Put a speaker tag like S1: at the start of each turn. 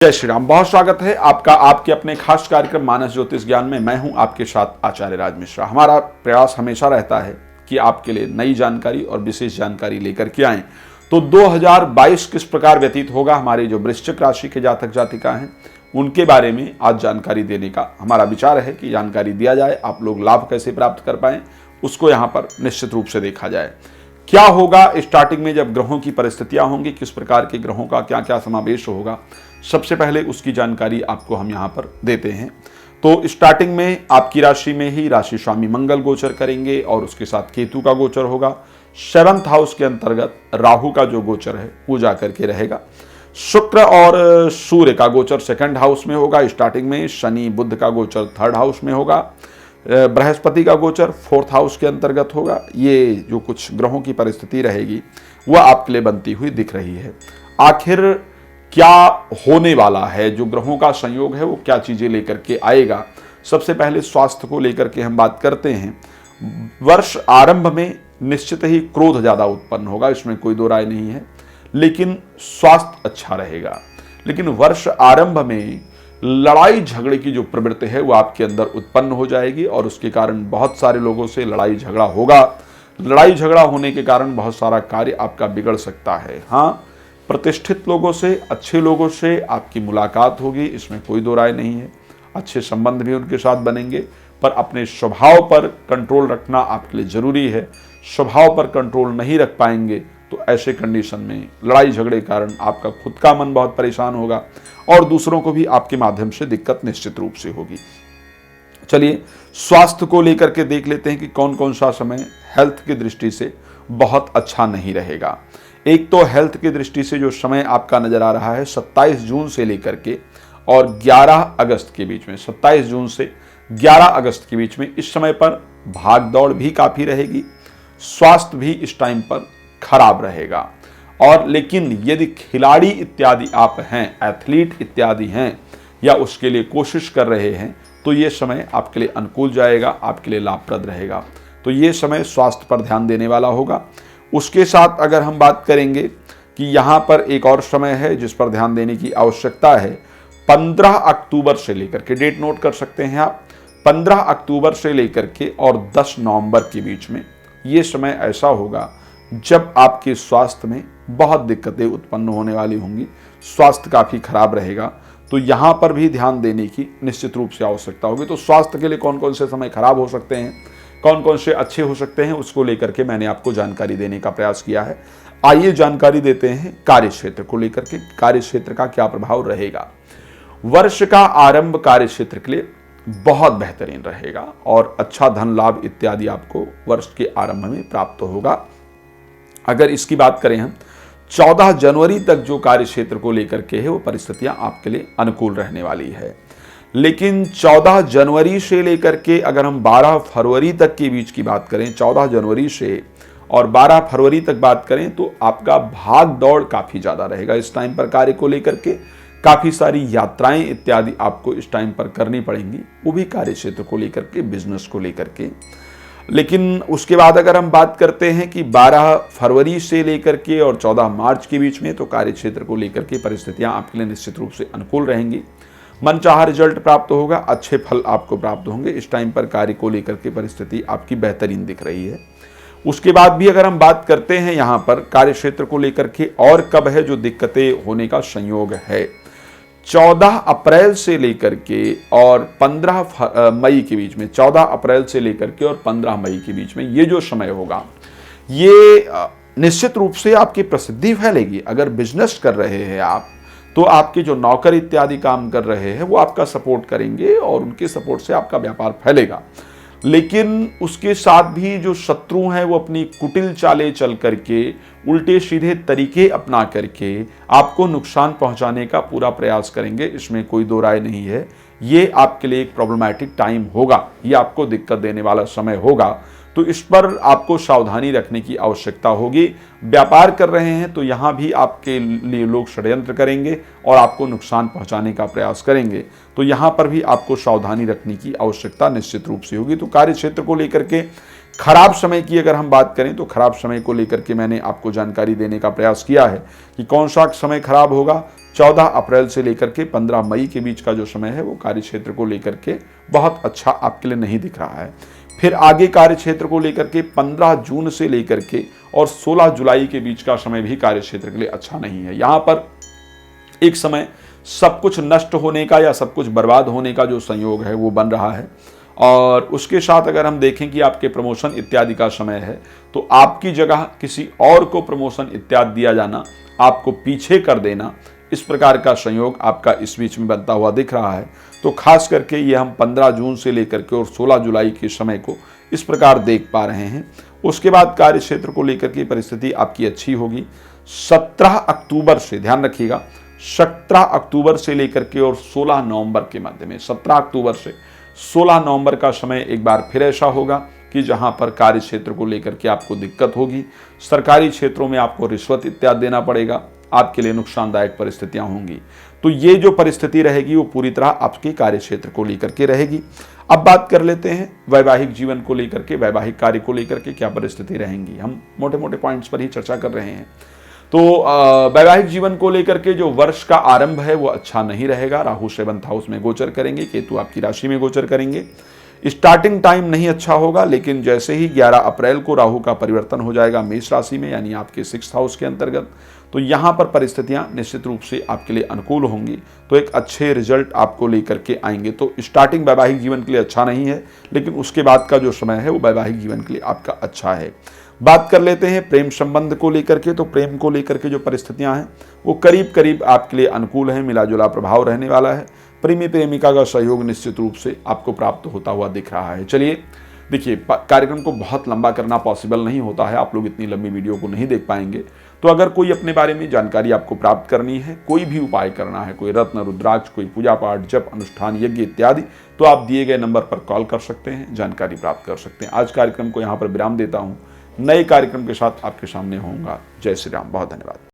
S1: जय श्री राम। बहुत स्वागत है आपका आपके अपने खास कार्यक्रम मानस ज्योतिष ज्ञान में। मैं हूं आपके साथ आचार्य राज मिश्रा। हमारा प्रयास हमेशा रहता है कि आपके लिए नई जानकारी और विशेष जानकारी लेकर के आएं। तो 2022 किस प्रकार व्यतीत होगा, हमारे जो वृश्चिक राशि के जातक जातिका हैं उनके बारे में आज जानकारी देने का हमारा विचार है कि जानकारी दिया जाए। आप लोग लाभ कैसे प्राप्त कर पाएं उसको यहाँ पर निश्चित रूप से देखा जाए। क्या होगा स्टार्टिंग में जब ग्रहों की परिस्थितियां होंगी, किस प्रकार के ग्रहों का क्या क्या समावेश होगा, सबसे पहले उसकी जानकारी आपको हम यहां पर देते हैं। तो स्टार्टिंग में आपकी राशि में ही राशि स्वामी मंगल गोचर करेंगे और उसके साथ केतु का गोचर होगा। 7th हाउस के अंतर्गत राहु का जो गोचर है वो जाकर के रहेगा। शुक्र और सूर्य का गोचर 2nd हाउस में होगा। स्टार्टिंग में शनि बुध का गोचर 3rd हाउस में होगा। बृहस्पति का गोचर 4th हाउस के अंतर्गत होगा। ये जो कुछ ग्रहों की परिस्थिति रहेगी वह आपके लिए बनती हुई दिख रही है। आखिर क्या होने वाला है, जो ग्रहों का संयोग है वो क्या चीजें लेकर के आएगा। सबसे पहले स्वास्थ्य को लेकर के हम बात करते हैं। वर्ष आरंभ में निश्चित ही क्रोध ज्यादा उत्पन्न होगा, इसमें कोई दो राय नहीं है, लेकिन स्वास्थ्य अच्छा रहेगा। लेकिन वर्ष आरंभ में लड़ाई झगड़े की जो प्रवृत्ति है वो आपके अंदर उत्पन्न हो जाएगी और उसके कारण बहुत सारे लोगों से लड़ाई झगड़ा होगा। लड़ाई झगड़ा होने के कारण बहुत सारा कार्य आपका बिगड़ सकता है। हाँ, प्रतिष्ठित लोगों से, अच्छे लोगों से आपकी मुलाकात होगी, इसमें कोई दो राय नहीं है। अच्छे संबंध भी उनके साथ बनेंगे, पर अपने स्वभाव पर कंट्रोल रखना आपके लिए जरूरी है। स्वभाव पर कंट्रोल नहीं रख पाएंगे तो ऐसे कंडीशन में लड़ाई झगड़े के कारण आपका खुद का मन बहुत परेशान होगा और दूसरों को भी आपके माध्यम से दिक्कत निश्चित रूप से होगी। चलिए स्वास्थ्य को लेकर के देख लेते हैं कि कौन कौन सा समय हेल्थ की दृष्टि से बहुत अच्छा नहीं रहेगा। एक तो हेल्थ की दृष्टि से जो समय आपका नजर आ रहा है 27 जून से लेकर के और 11 अगस्त के बीच में, 27 जून से 11 अगस्त के बीच में, इस समय पर भाग दौड़ भी काफी रहेगी। स्वास्थ्य भी इस टाइम पर खराब रहेगा। और लेकिन यदि खिलाड़ी इत्यादि आप हैं, एथलीट इत्यादि हैं या उसके लिए कोशिश कर रहे हैं, तो ये समय आपके लिए अनुकूल जाएगा, आपके लिए लाभप्रद रहेगा। तो ये समय स्वास्थ्य पर ध्यान देने वाला होगा। उसके साथ अगर हम बात करेंगे कि यहाँ पर एक और समय है जिस पर ध्यान देने की आवश्यकता है। 15 अक्टूबर से लेकर के, डेट नोट कर सकते हैं आप, 15 अक्टूबर से लेकर के और 10 नवंबर के बीच में ये समय ऐसा होगा जब आपके स्वास्थ्य में बहुत दिक्कतें उत्पन्न होने वाली होंगी। स्वास्थ्य काफ़ी खराब रहेगा, तो यहाँ पर भी ध्यान देने की निश्चित रूप से आवश्यकता होगी। तो स्वास्थ्य के लिए कौन कौन से समय खराब हो सकते हैं, कौन कौन से अच्छे हो सकते हैं, उसको लेकर के मैंने आपको जानकारी देने का प्रयास किया है। आइए जानकारी देते हैं कार्य क्षेत्र को लेकर के, कार्य क्षेत्र का क्या प्रभाव रहेगा। वर्ष का आरंभ कार्य क्षेत्र के लिए बहुत बेहतरीन रहेगा और अच्छा धन लाभ इत्यादि आपको वर्ष के आरंभ में प्राप्त होगा। अगर इसकी बात करें हम 14 जनवरी तक जो कार्य क्षेत्र को लेकर के है वो परिस्थितियां आपके लिए अनुकूल रहने वाली है। लेकिन 14 जनवरी से लेकर के अगर हम 12 फरवरी तक के बीच की बात करें, 14 जनवरी से और 12 फरवरी तक बात करें, तो आपका भाग दौड़ काफी ज्यादा रहेगा। इस टाइम पर कार्य को लेकर के काफी सारी यात्राएं इत्यादि आपको इस टाइम पर करनी पड़ेंगी, वो भी कार्य क्षेत्र को लेकर के, बिजनेस को लेकर के। लेकिन उसके बाद अगर हम बात करते हैं कि 12 फरवरी से लेकर के और 14 मार्च के बीच में, तो कार्य क्षेत्र को लेकर के परिस्थितियां आपके लिए निश्चित रूप से अनुकूल रहेंगी। मनचाहा रिजल्ट प्राप्त होगा, अच्छे फल आपको प्राप्त होंगे। इस टाइम पर कार्य को लेकर के परिस्थिति आपकी बेहतरीन दिख रही है। उसके बाद भी अगर हम बात करते हैं यहाँ पर कार्य क्षेत्र को लेकर के और कब है जो दिक्कतें होने का संयोग है, 14 अप्रैल से लेकर के और 15 मई के बीच में, 14 अप्रैल से लेकर के और 15 मई के बीच में ये जो समय होगा, ये निश्चित रूप से आपकी प्रसिद्धि फैलेगी। अगर बिजनेस कर रहे हैं आप, तो आपके जो नौकर इत्यादि काम कर रहे हैं वो आपका सपोर्ट करेंगे और उनके सपोर्ट से आपका व्यापार फैलेगा। लेकिन उसके साथ भी जो शत्रु हैं वो अपनी कुटिल चालें चल करके, उल्टे सीधे तरीके अपना करके आपको नुकसान पहुंचाने का पूरा प्रयास करेंगे, इसमें कोई दो राय नहीं है। ये आपके लिए एक प्रॉब्लमैटिक टाइम होगा, ये आपको दिक्कत देने वाला समय होगा, तो इस पर आपको सावधानी रखने की आवश्यकता होगी। व्यापार कर रहे हैं तो यहाँ भी आपके लिए लोग षड्यंत्र करेंगे और आपको नुकसान पहुंचाने का प्रयास करेंगे, तो यहाँ पर भी आपको सावधानी रखने की आवश्यकता निश्चित रूप से होगी। तो कार्य क्षेत्र को लेकर के खराब समय की अगर हम बात करें तो खराब समय को लेकर के मैंने आपको जानकारी देने का प्रयास किया है कि कौन सा समय खराब होगा। 14 अप्रैल से लेकर के 15 मई के बीच का जो समय है वो कार्य क्षेत्र को लेकर के बहुत अच्छा आपके लिए नहीं दिख रहा है। फिर आगे कार्य क्षेत्र को लेकर के 15 जून से लेकर के और 16 जुलाई के बीच का समय भी कार्य क्षेत्र के लिए अच्छा नहीं है। यहाँ पर एक समय सब कुछ नष्ट होने का या सब कुछ बर्बाद होने का जो संयोग है वो बन रहा है। और उसके साथ अगर हम देखें कि आपके प्रमोशन इत्यादि का समय है तो आपकी जगह किसी और को प्रमोशन इत्यादि दिया जाना, आपको पीछे कर देना, इस प्रकार का संयोग आपका इस बीच में बनता हुआ दिख रहा है। तो खास करके ये हम 15 जून से लेकर के और 16 जुलाई के समय को इस प्रकार देख पा रहे हैं। उसके बाद कार्य क्षेत्र को लेकर के परिस्थिति आपकी अच्छी होगी। 17 अक्टूबर से ध्यान रखिएगा, 17 अक्टूबर से लेकर के और 16 नवंबर के मध्य में, 17 अक्टूबर से 16 नवंबर का समय एक बार फिर ऐसा होगा कि जहां पर कार्य क्षेत्र को लेकर के आपको दिक्कत होगी। सरकारी क्षेत्रों में आपको रिश्वत इत्यादि देना पड़ेगा, आपके लिए नुकसानदायक परिस्थितियां होंगी। तो ये जो परिस्थिति रहेगी वो पूरी तरह आपके कार्य क्षेत्र को लेकर के रहेगी। अब बात कर लेते हैं वैवाहिक जीवन को लेकर के, वैवाहिक कार्य को लेकर के क्या परिस्थिति रहेंगी। हम मोटे मोटे पॉइंट्स पर ही चर्चा कर रहे हैं। तो वैवाहिक जीवन को लेकर के जो वर्ष का आरंभ है वो अच्छा नहीं रहेगा। राहु 7th हाउस में गोचर करेंगे, केतु आपकी राशि में गोचर करेंगे। स्टार्टिंग टाइम नहीं अच्छा होगा, लेकिन जैसे ही 11 अप्रैल को राहु का परिवर्तन हो जाएगा मेष राशि में, यानी आपके 6th हाउस के अंतर्गत, तो यहाँ पर परिस्थितियाँ निश्चित रूप से आपके लिए अनुकूल होंगी। तो एक अच्छे रिजल्ट आपको लेकर के आएंगे। तो स्टार्टिंग वैवाहिक जीवन के लिए अच्छा नहीं है, लेकिन उसके बाद का जो समय है वो वैवाहिक जीवन के लिए आपका अच्छा है। बात कर लेते हैं प्रेम संबंध को लेकर के। तो प्रेम को लेकर के जो परिस्थितियां हैं वो करीब करीब आपके लिए अनुकूल है, मिला जुला प्रभाव रहने वाला है। प्रेमी प्रेमिका का सहयोग निश्चित रूप से आपको प्राप्त होता हुआ दिख रहा है। चलिए देखिए, कार्यक्रम को बहुत लंबा करना पॉसिबल नहीं होता है, आप लोग इतनी लंबी वीडियो को नहीं देख पाएंगे। तो अगर कोई अपने बारे में जानकारी आपको प्राप्त करनी है, कोई भी उपाय करना है, कोई रत्न रुद्राक्ष, कोई पूजा पाठ, जप, अनुष्ठान, यज्ञ इत्यादि, तो आप दिए गए नंबर पर कॉल कर सकते हैं, जानकारी प्राप्त कर सकते हैं। आज कार्यक्रम को यहाँ पर विराम देता हूँ, नए कार्यक्रम के साथ आपके सामने होऊंगा। जय श्री राम, बहुत धन्यवाद।